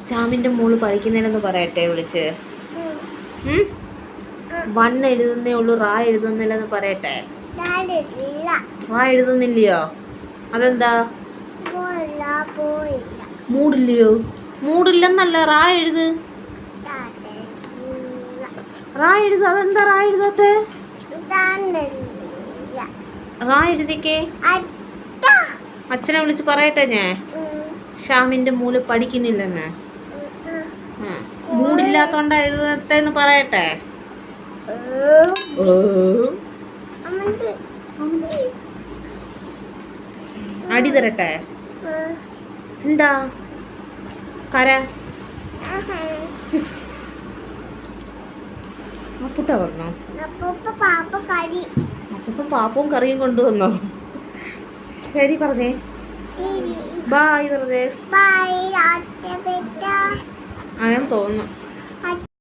ചാമിന്റെ മോള് പഠിക്കുന്നില്ലെന്ന് പറയട്ടെ വിളിച്ച്. 1 എഴുതുന്നേ ഉള്ളൂ, റാ എഴുതുന്നില്ലെന്ന് പറയട്ടെ. റാ എഴുതുന്നില്ലയോ? അതെന്താ? മൂടില്ലയോ? മൂടില്ലെന്നല്ല, റാ എഴുത്. റാ എഴുത. അതെന്താ റാ എഴുതാത്തെ? റാ എഴുതിക്കേ. അച്ഛനെ വിളിച്ച് പറയട്ടെ ഞാൻ, ഷാമിന്റെ മോള് പഠിക്കുന്നില്ലെന്ന്. മൂടില്ലാത്തോണ്ടാ എഴുതത്തെന്ന് പറയട്ടെ. അടി തരട്ടെ? എന്താ കര? അപ്പുട്ട പറഞ്ഞോ? അപ്പൂപ്പ പാപ്പവും കറിയും കൊണ്ടുവന്നോ? ശരി പറഞ്ഞേ. ബായ് പറഞ്ഞേ. ആയെന്ന് തോന്നുന്നു.